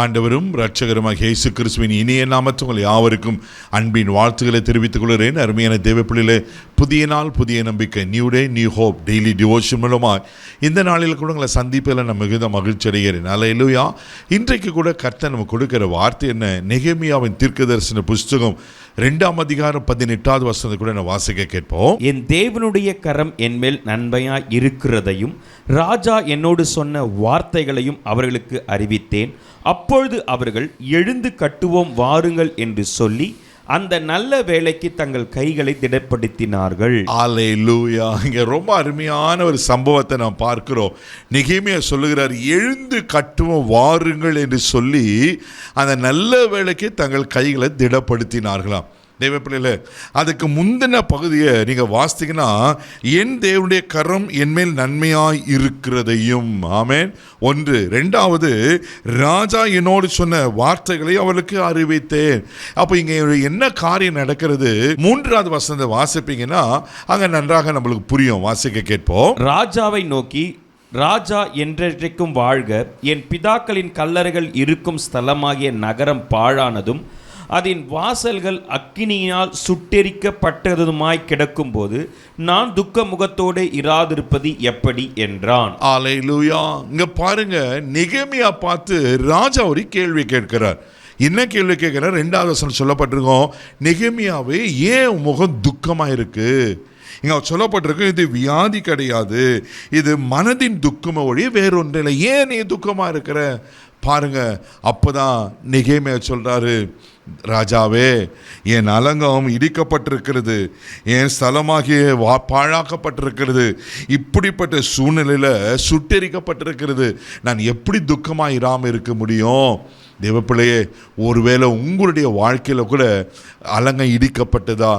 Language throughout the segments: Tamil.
ஆண்டவரும் இரட்சகருமாக இயேசு கிறிஸ்துவின் இனிய நாமத்தில் உங்கள் யாவருக்கும் அன்பின் வாழ்த்துக்களை தெரிவித்துக் கொள்கிறேன். அருமையான தேவப்பிள்ளைகளே, புதிய நாள் புதிய நம்பிக்கை, new day new hope daily devotion மூலமாக இந்த நாளில் கூட உங்களை சந்திப்பில் நான் மிகுந்த மகிழ்ச்சி அடைகிறேன். அல்லேலூயா. இன்றைக்கு கூட கர்த்தர் நமக்கு கொடுக்கிற வார்த்தை என்ன? நெகேமியாவின் தீர்க்கதரிசன புஸ்தகம் 2ஆம் அதிகாரம் 18வது வசனத்தை கூட நான் வாசிக்க கேட்போம். என் தேவனுடைய கரம் என்மேல் நன்மையாய் இருக்கிறதையும் ராஜா என்னோடு சொன்ன வார்த்தைகளையும் அவர்களுக்கு அறிவித்தேன். அப்பொழுது அவர்கள் எழுந்து கட்டுவோம் வாருங்கள் என்று சொல்லி அந்த நல்ல வேலைக்கு தங்கள் கைகளை திடப்படுத்தினார்கள். அல்லேலூயா. இங்க ரொம்ப அருமையான ஒரு சம்பவத்தை நாம் பார்க்கிறோம். நெகேமியா சொல்லுகிறார், எழுந்து கட்டுவோம் வாருங்கள் என்று சொல்லி அந்த நல்ல வேலைக்கு தங்கள் கைகளை திடப்படுத்தினார்களாம். தேவப்பிள்ளைகளே, அதுக்கு முந்தின பகுதியை நீங்கள் வாசித்தீங்கன்னா, என் தேவனுடைய கரம் என்மேல் நன்மையாய் இருக்கிறதையும், ஆமென், ஒன்று. ரெண்டாவது, ராஜா என்னோடு சொன்ன வார்த்தைகளை அவளுக்கு அறிவித்தேன். அப்போ இங்கே என்ன காரியம் நடக்கிறது? 3வது வசனத்தை வாசிப்பீங்கன்னா அங்கே நன்றாக நம்மளுக்கு புரியும். வாசிக்க கேட்போம். ராஜாவை நோக்கி, ராஜா என்றைக்கும் வாழ்க, என் பிதாக்களின் கல்லறைகள் இருக்கும் ஸ்தலமாகிய நகரம் பாழானதும் அதன் வாசல்கள் அக்கினியால் சுட்டெரிக்கப்பட்டதுமாய் கிடக்கும் போது நான் துக்க முகத்தோடு இராதிருப்பது எப்படி என்றான். அல்லேலூயா. இங்க பாருங்க, நெகேமியா பார்த்து ராஜா ஒரு கேள்வி கேட்கிறார். என்ன கேள்வி கேட்கிறார்? 2வது வசனம் சொல்லப்பட்டிருக்கோம், நெகேமியாவே ஏன் முகம் துக்கமா இருக்கு? இங்க சொல்லப்பட்டிருக்கு, இது வியாதி கிடையாது, இது மனதின் துக்கமா ஒழிய வேறொன்றில்லை. ஏன் நீ துக்கமா இருக்கிற? பாருங்க, அப்போதான் நெகேமியா சொல்றாரு, ராஜாவே, என் அலங்கம் இடிக்கப்பட்டிருக்கிறது, என் ஸ்தலமாகிய பாழாக்கப்பட்டிருக்கிறது, இப்படிப்பட்ட சூழ்நிலையில் சுட்டெரிக்கப்பட்டிருக்கிறது, நான் எப்படி துக்கமாக இராமல் இருக்க முடியும்? தேவப்பிள்ளையே, ஒருவேளை உங்களுடைய வாழ்க்கையில் கூட அலங்கம் இடிக்கப்பட்டதா,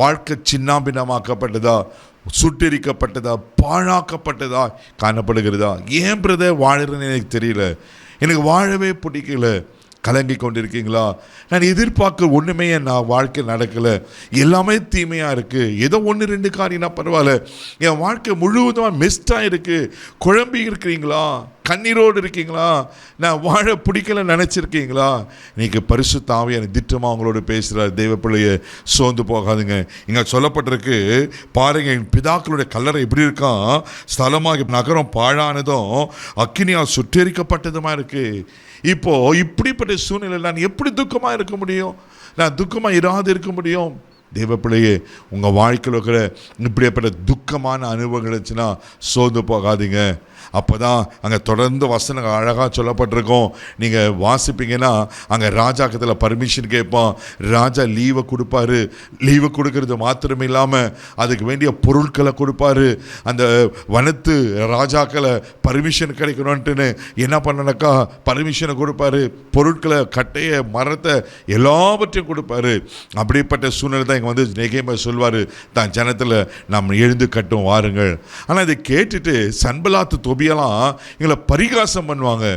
வாழ்க்கை சின்னாபின்னமாக்கப்பட்டதா, சுட்டெரிக்கப்பட்டதா, பாழாக்கப்பட்டதா காணப்படுகிறதா? ஏன் பிரதர் வாழறேன்னு எனக்கு தெரியல, எனக்கு வாழவே பிடிக்கல, கலங்கி கொண்டிருக்கீங்களா? நான் எதிர்பார்க்க ஒன்றுமே நான் வாழ்க்கை நடக்கலை, எல்லாமே தீமையாக இருக்குது, ஏதோ 1-2 காரியம்னா பரவாயில்ல, என் வாழ்க்கை முழுவதுமாக மிஸ்டாக இருக்குது, குழம்பி இருக்கிறீங்களா? கண்ணீரோடு இருக்கீங்களா? நான் வாழ பிடிக்கல நினச்சிருக்கீங்களா? இன்றைக்கி பரிசுத்த ஆவியானவர் திட்டமாக அவங்களோட பேசுகிறார். தெய்வ பிள்ளையை சோர்ந்து போகாதுங்க. இங்கே சொல்லப்பட்டிருக்கு, பாருங்கள், என் பிதாக்களுடைய கல்லறை எப்படி இருக்கான், ஸ்தலமாக நகரம் பாழானதும் அக்கினியால் சுட்டெரிக்கப்பட்டதுமா இருக்குது. இப்போ இப்படிப்பட்ட சூழ்நிலையில் நான் எப்படி துக்கமாக இருக்க முடியும்? நான் துக்கமாக இராது இருக்க முடியும்? தேவ பிள்ளையே, உங்கள் வாழ்க்கையில் இருக்கிற இப்படிப்பட்ட துக்கமான அனுபவங்கள் இருந்துச்சுன்னா சோர்ந்து போகாதீங்க. அப்போ தான் அங்கே தொடர்ந்து வசனங்கள் அழகாக சொல்லப்பட்டிருக்கோம். நீங்கள் வாசிப்பீங்கன்னா அங்கே ராஜாக்கத்தில் பர்மிஷன் கேட்பான், ராஜா லீவை கொடுப்பாரு. லீவை கொடுக்கறது மாத்திரமே இல்லாமல் அதுக்கு வேண்டிய பொருட்களை கொடுப்பாரு. அந்த வனத்து ராஜாக்களை பர்மிஷன் கிடைக்கணுன்ட்டுன்னு என்ன பண்ணனாக்கா பர்மிஷனை கொடுப்பாரு, பொருட்களை, கட்டையை, மரத்தை எல்லாவற்றையும் கொடுப்பாரு. அப்படிப்பட்ட சூழ்நிலை தான் இங்கே வந்து நெகேமியா சொல்வார், தான் ஜனத்தில் நாம் எழுந்து கட்டும் வாருங்கள். ஆனால் இதை கேட்டுட்டு சன்பலாத்து தொபியெல்லாம் எங்களை பரிகாசம் பண்ணுவாங்க.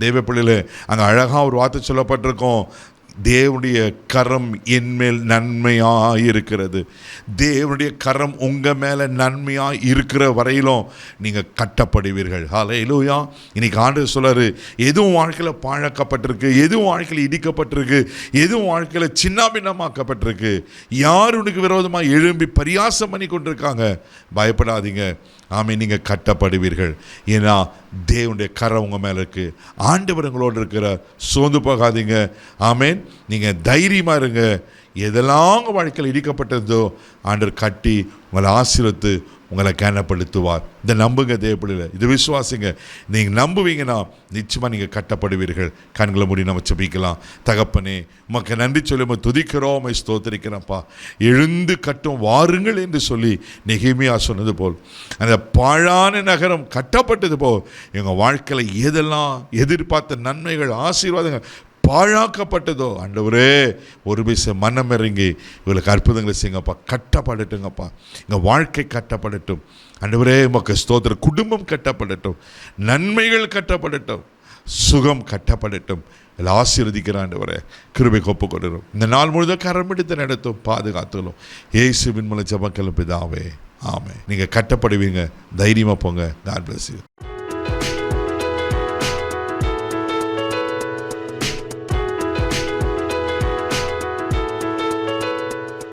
தெய்வ பிள்ளைகளே, அங்கே அழகாக ஒரு வார்த்தை சொல்லப்பட்டிருக்கோம், தேவனுடைய கரம் என்மேல் நன்மையாக இருக்கிறது. தேவனுடைய கரம் உங்கள் மேலே நன்மையாக இருக்கிற வரையிலும் நீங்கள் கட்டப்படுவீர்கள். ஹல்லேலூயா. இன்னைக்கு ஆண்டவர் சொல்றாரு, எதுவும் வாழ்க்கையில் பாழாக்கப்பட்டிருக்கு, எதுவும் வாழ்க்கையில் இடிக்கப்பட்டிருக்கு, எதுவும் வாழ்க்கையில் சின்னாபின்னமாக்கப்பட்டிருக்கு, யார் உனக்கு விரோதமாக எழும்பி பரியாசம் பண்ணி கொண்டிருக்காங்க, பயப்படாதீங்க, ஆமென், நீங்கள் கட்டப்படுவீர்கள். ஏன்னா தேவனுடைய கரம் உங்கள் மேலே இருக்குது, ஆண்டவர் உங்களோடு இருக்கிற, சோர்ந்து போகாதீங்க. ஆமென், நீங்கள் தைரியமாக இருங்க. எதெல்லாம் உங்கள் வாழ்க்கையில் இடிக்கப்பட்டதோ ஆண்டவர் கட்டி உங்களை ஆசீர்வதித்து உங்களை கனப்படுத்துவார். இதை நம்புங்க தேவப்பிள்ளைகளே, இது விசுவாசிங்க. நீங்கள் நம்புவீங்கன்னா நிச்சயமாக நீங்கள் கட்டப்படுவீர்கள். கண்களை மூடி நம்ம ஜெபிக்கலாம். தகப்பனே, உமக்கு நன்றி சொல்லி உம்மை துதிக்கிறோம், உம்மை ஸ்தோத்திரிக்கிறோம்ப்பா. எழுந்து கட்டும் வாருங்கள் என்று சொல்லி நெகேமியா சொன்னது போல் அந்த பாழான நகரம் கட்டப்பட்டது போல் எங்கள் வாழ்க்கையில் எதெல்லாம் எதிர்பார்த்த நன்மைகள், ஆசீர்வாதங்கள் பாழாக்கப்பட்டதோ ஆண்டவரே, ஒரு பைசா மனம் இறங்கி இவங்களுக்கு அற்புதங்களை செய்யுங்கப்பா. கட்டப்படட்டுங்கப்பா, எங்கள் வாழ்க்கை கட்டப்படட்டும் ஆண்டவரே. உமக்கு ஸ்தோத்திரம். குடும்பம் கட்டப்படட்டும், நன்மைகள் கட்டப்படட்டும், சுகம் கட்டப்படட்டும். எல்லாம் ஆசீர்வதிக்கிற ஆண்டவரே, கிருபை ஒப்புக் கொடுக்கிறோம். இந்த நாள் முழுதும் கரம் எடுத்து நடத்தும், பாதுகாத்துள்ளோம். இயேசுவின் மூலம் ஜெபம் கேளும் பிதாவே, ஆமென். நீங்கள் கட்டப்படுவீங்க, தைரியமாக போங்க. God bless you.